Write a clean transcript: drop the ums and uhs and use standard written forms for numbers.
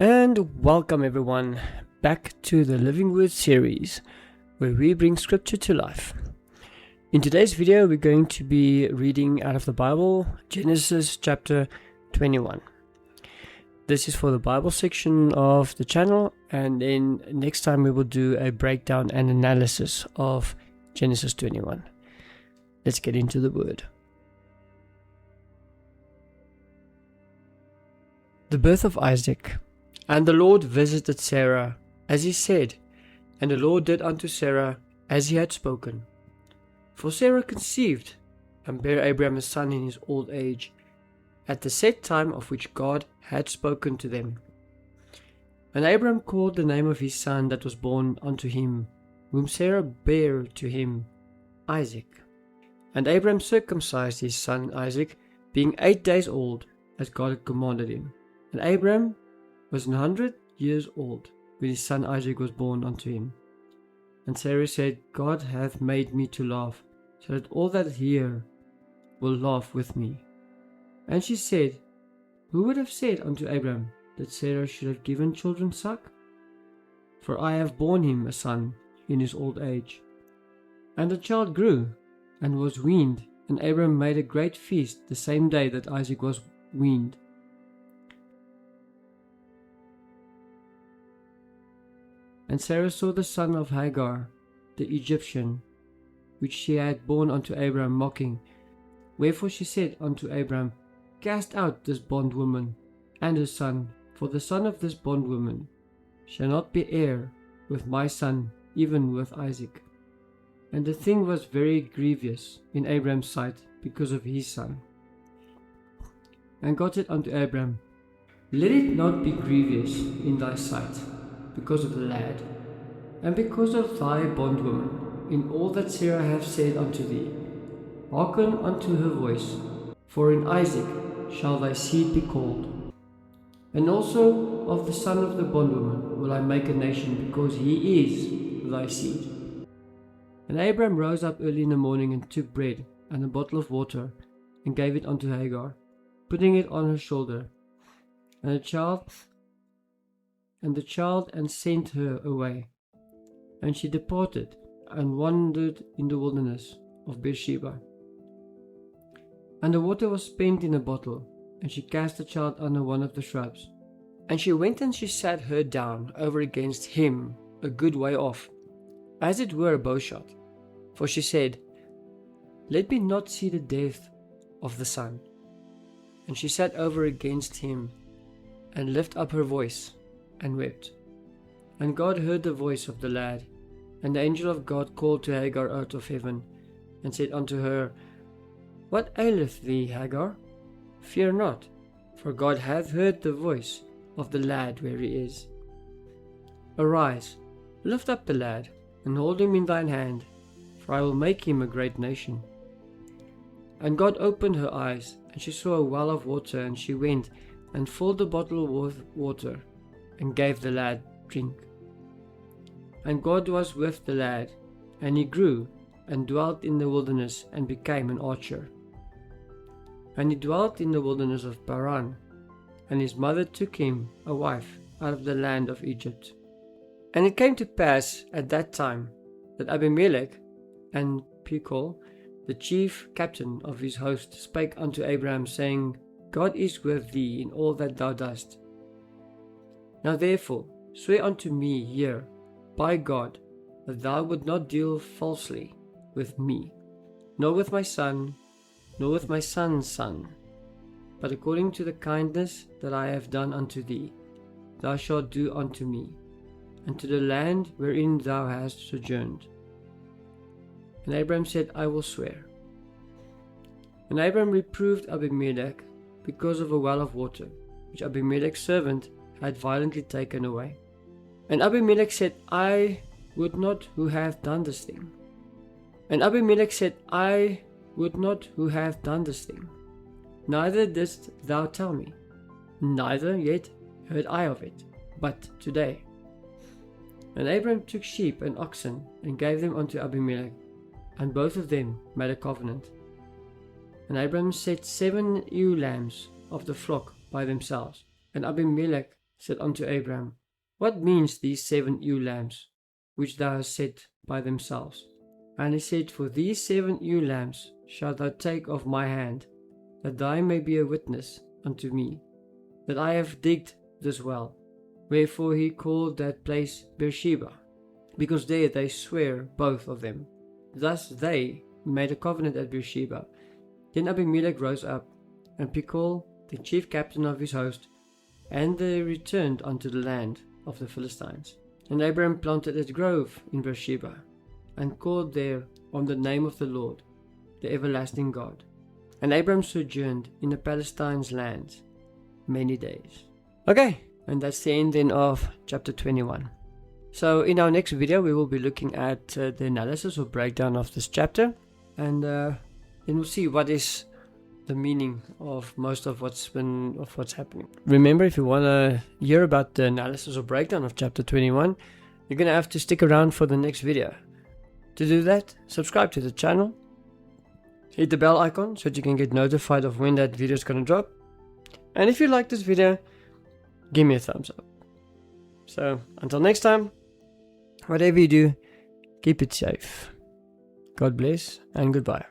And welcome everyone back to the Living Word series, where we bring scripture to life. In today's video, we're going to be reading out of the Bible, Genesis chapter 21. This is for the Bible section of the channel, and then next time we will do a breakdown and analysis of Genesis 21. Let's get into the word. The birth of Isaac. And the Lord visited Sarah, as he said, and the Lord did unto Sarah as he had spoken. For Sarah conceived, and bare Abraham a son in his old age, at the set time of which God had spoken to them. And Abraham called the name of his son that was born unto him, whom Sarah bare to him, Isaac. And Abraham circumcised his son Isaac, being 8 days old, as God had commanded him. And Abraham was 100 years old when his son Isaac was born unto him. And Sarah said, God hath made me to laugh, so that all that hear will laugh with me. And she said, Who would have said unto Abraham that Sarah should have given children suck? For I have borne him a son in his old age. And the child grew, and was weaned, and Abraham made a great feast the same day that Isaac was weaned. And Sarah saw the son of Hagar, the Egyptian, which she had borne unto Abraham, mocking. Wherefore she said unto Abraham, Cast out this bondwoman and her son, for the son of this bondwoman shall not be heir with my son, even with Isaac. And the thing was very grievous in Abraham's sight because of his son. And God said unto Abraham, Let it not be grievous in thy sight, because of the lad, and because of thy bondwoman, in all that Sarah hath said unto thee. Hearken unto her voice, for in Isaac shall thy seed be called. And also of the son of the bondwoman will I make a nation, because he is thy seed. And Abraham rose up early in the morning, and took bread and a bottle of water, and gave it unto Hagar, putting it on her shoulder. And the child and sent her away. And she departed, and wandered in the wilderness of Beersheba. And the water was spent in a bottle, and she cast the child under one of the shrubs. And she went and she sat her down over against him a good way off, as it were a bowshot. For she said, Let me not see the death of the son. And she sat over against him, and lifted up her voice, and wept. And God heard the voice of the lad. And the angel of God called to Hagar out of heaven, and said unto her, What aileth thee, Hagar? Fear not, for God hath heard the voice of the lad where he is. Arise, lift up the lad, and hold him in thine hand, for I will make him a great nation. And God opened her eyes, and she saw a well of water, and she went and filled the bottle with water, and gave the lad drink. And God was with the lad, and he grew, and dwelt in the wilderness, and became an archer. And he dwelt in the wilderness of Paran, and his mother took him a wife out of the land of Egypt. And it came to pass at that time that Abimelech and Phicol, the chief captain of his host, spake unto Abraham, saying, God is with thee in all that thou dost. Now therefore swear unto me here by God, that thou wilt not deal falsely with me, nor with my son, nor with my son's son, but according to the kindness that I have done unto thee, thou shalt do unto me, and to the land wherein thou hast sojourned. And Abraham said, I will swear. And Abraham reproved Abimelech because of a well of water, which Abimelech's servant had violently taken away. And Abimelech said, I would not who hath done this thing. And Abimelech said, I would not who hath done this thing. Neither didst thou tell me, neither yet heard I of it, but today. And Abraham took sheep and oxen, and gave them unto Abimelech, and both of them made a covenant. And Abraham set 7 ewe lambs of the flock by themselves, and Abimelech said unto Abram, What means these 7 ewe lambs, which thou hast set by themselves? And he said, For these 7 ewe lambs shalt thou take of my hand, that thou may be a witness unto me, that I have digged this well. Wherefore he called that place Beersheba, because there they swear both of them. Thus they made a covenant at Beersheba. Then Abimelech rose up, and Phicol, the chief captain of his host, and they returned unto the land of the Philistines. And Abram planted a grove in Beersheba, and called there on the name of the Lord, the everlasting God. And Abram sojourned in the Palestine's lands many days. Okay, and that's the end then of chapter 21. So in our next video we will be looking at the analysis or breakdown of this chapter, and then we'll see what is the meaning of most of what's happening. Remember, if you want to hear about the analysis or breakdown of chapter 21, you're going to have to stick around for the next video. To do that, subscribe to the channel, hit the bell icon so that you can get notified of when that video is going to drop, and if you like this video, give me a thumbs up. So until next time, whatever you do, keep it safe. God bless and goodbye.